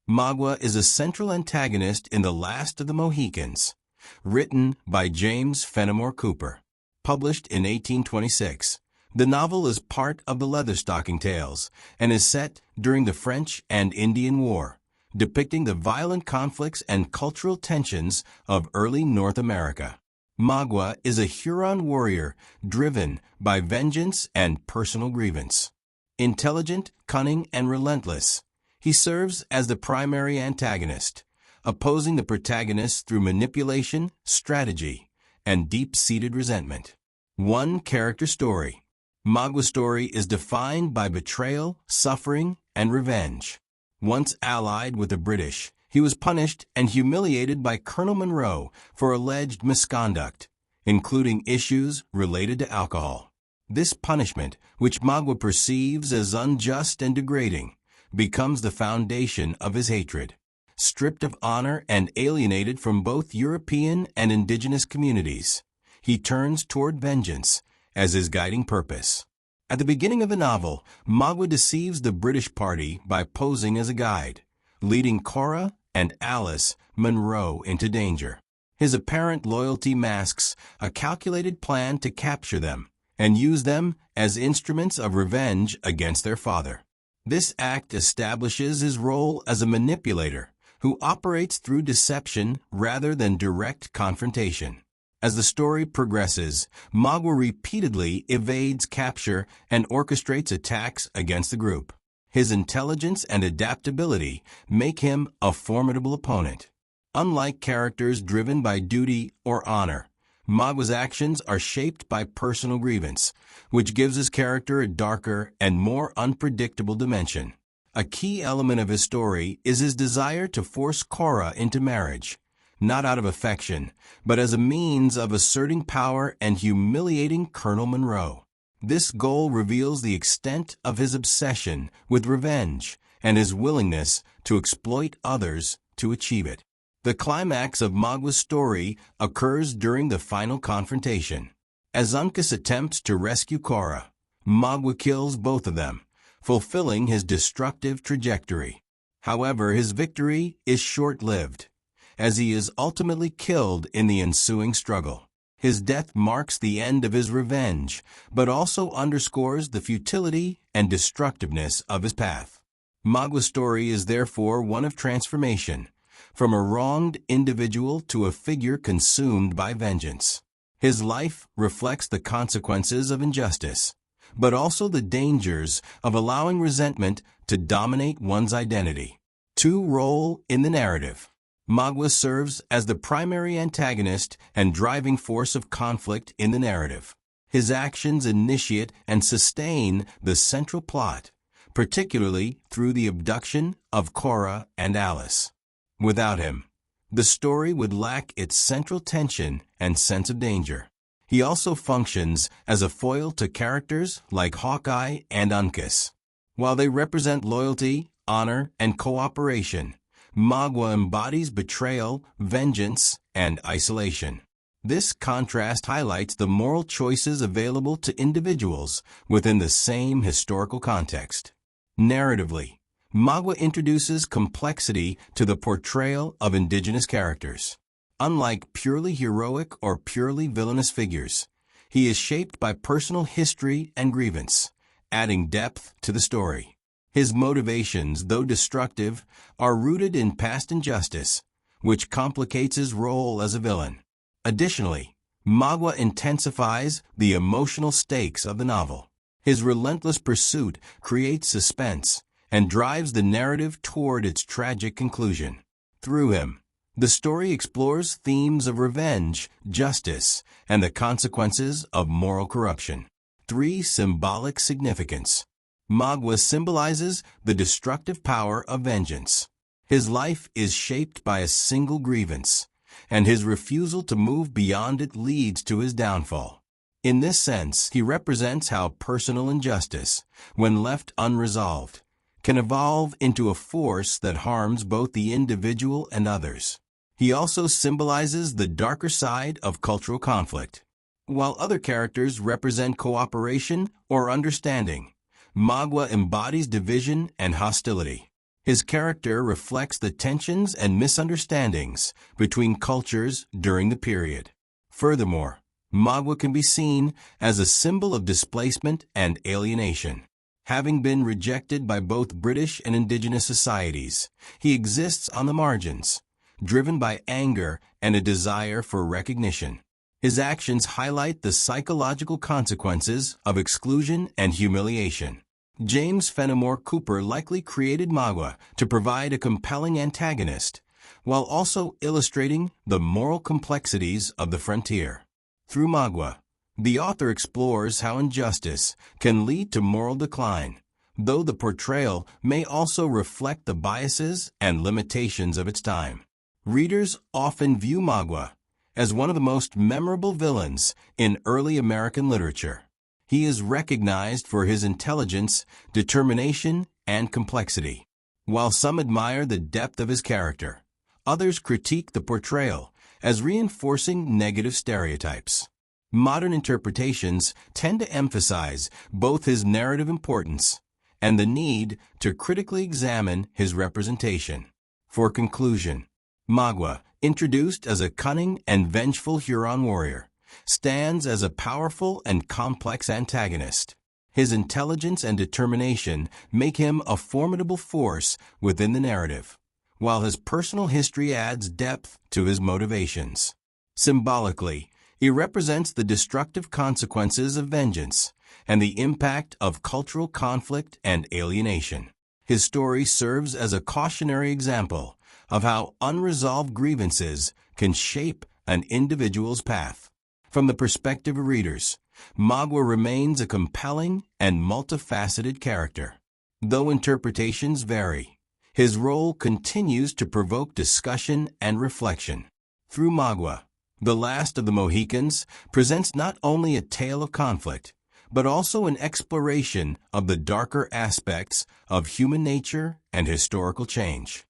Magua is a central antagonist in The Last of the Mohicans, written by James Fenimore Cooper, published in 1826. The novel is part of the Leatherstocking Tales and is set during the French and Indian War, depicting the violent conflicts and cultural tensions of early North America. Magua is a Huron warrior driven by vengeance and personal grievance. Intelligent, cunning, and relentless, he serves as the primary antagonist, opposing the protagonist through manipulation, strategy, and deep-seated resentment. One character story. Magua's story is defined by betrayal, suffering, and revenge. Once allied with the British, he was punished and humiliated by Colonel Monroe for alleged misconduct, including issues related to alcohol. This punishment, which Magua perceives as unjust and degrading, becomes the foundation of his hatred. Stripped of honor and alienated from both European and indigenous communities, he turns toward vengeance as his guiding purpose. At the beginning of the novel, Magua deceives the British party by posing as a guide, leading Cora and Alice Munro into danger. His apparent loyalty masks a calculated plan to capture them and use them as instruments of revenge against their father. This act establishes his role as a manipulator who operates through deception rather than direct confrontation. As the story progresses, Magua repeatedly evades capture and orchestrates attacks against the group. His intelligence and adaptability make him a formidable opponent. Unlike characters driven by duty or honor, Magua's actions are shaped by personal grievance, which gives his character a darker and more unpredictable dimension. A key element of his story is his desire to force Cora into marriage, not out of affection, but as a means of asserting power and humiliating Colonel Monroe. This goal reveals the extent of his obsession with revenge and his willingness to exploit others to achieve it. The climax of Magua's story occurs during the final confrontation. As Uncas attempts to rescue Cora, Magua kills both of them, fulfilling his destructive trajectory. However, his victory is short-lived, as he is ultimately killed in the ensuing struggle. His death marks the end of his revenge, but also underscores the futility and destructiveness of his path. Magua's story is therefore one of transformation, from a wronged individual to a figure consumed by vengeance. His life reflects the consequences of injustice, but also the dangers of allowing resentment to dominate one's identity. Role in the narrative. Magua serves as the primary antagonist and driving force of conflict in the narrative. His actions initiate and sustain the central plot, particularly through the abduction of Cora and Alice. Without him, the story would lack its central tension and sense of danger. He also functions as a foil to characters like Hawkeye and Uncas. While they represent loyalty, honor, and cooperation, Magua embodies betrayal, vengeance, and isolation. This contrast highlights the moral choices available to individuals within the same historical context. Narratively, Magua introduces complexity to the portrayal of indigenous characters. Unlike purely heroic or purely villainous figures, he is shaped by personal history and grievance, adding depth to the story. His motivations, though destructive, are rooted in past injustice, which complicates his role as a villain. Additionally, Magua intensifies the emotional stakes of the novel. His relentless pursuit creates suspense and drives the narrative toward its tragic conclusion. Through him, the story explores themes of revenge, justice, and the consequences of moral corruption. Symbolic significance. Magua symbolizes the destructive power of vengeance. His life is shaped by a single grievance, and his refusal to move beyond it leads to his downfall. In this sense, he represents how personal injustice, when left unresolved, can evolve into a force that harms both the individual and others. He also symbolizes the darker side of cultural conflict. While other characters represent cooperation or understanding, Magua embodies division and hostility. His character reflects the tensions and misunderstandings between cultures during the period. Furthermore, Magua can be seen as a symbol of displacement and alienation. Having been rejected by both British and indigenous societies, he exists on the margins, driven by anger and a desire for recognition. His actions highlight the psychological consequences of exclusion and humiliation. James Fenimore Cooper likely created Magua to provide a compelling antagonist, while also illustrating the moral complexities of the frontier. Through Magua, the author explores how injustice can lead to moral decline, though the portrayal may also reflect the biases and limitations of its time. Readers often view Magua as one of the most memorable villains in early American literature. He is recognized for his intelligence, determination, and complexity. While some admire the depth of his character, others critique the portrayal as reinforcing negative stereotypes. Modern interpretations tend to emphasize both his narrative importance and the need to critically examine his representation. For conclusion, Magua, introduced as a cunning and vengeful Huron warrior, stands as a powerful and complex antagonist. His intelligence and determination make him a formidable force within the narrative, while his personal history adds depth to his motivations. Symbolically, he represents the destructive consequences of vengeance and the impact of cultural conflict and alienation. His story serves as a cautionary example of how unresolved grievances can shape an individual's path. From the perspective of readers, Magua remains a compelling and multifaceted character. Though interpretations vary, his role continues to provoke discussion and reflection. Through Magua, The Last of the Mohicans presents not only a tale of conflict, but also an exploration of the darker aspects of human nature and historical change.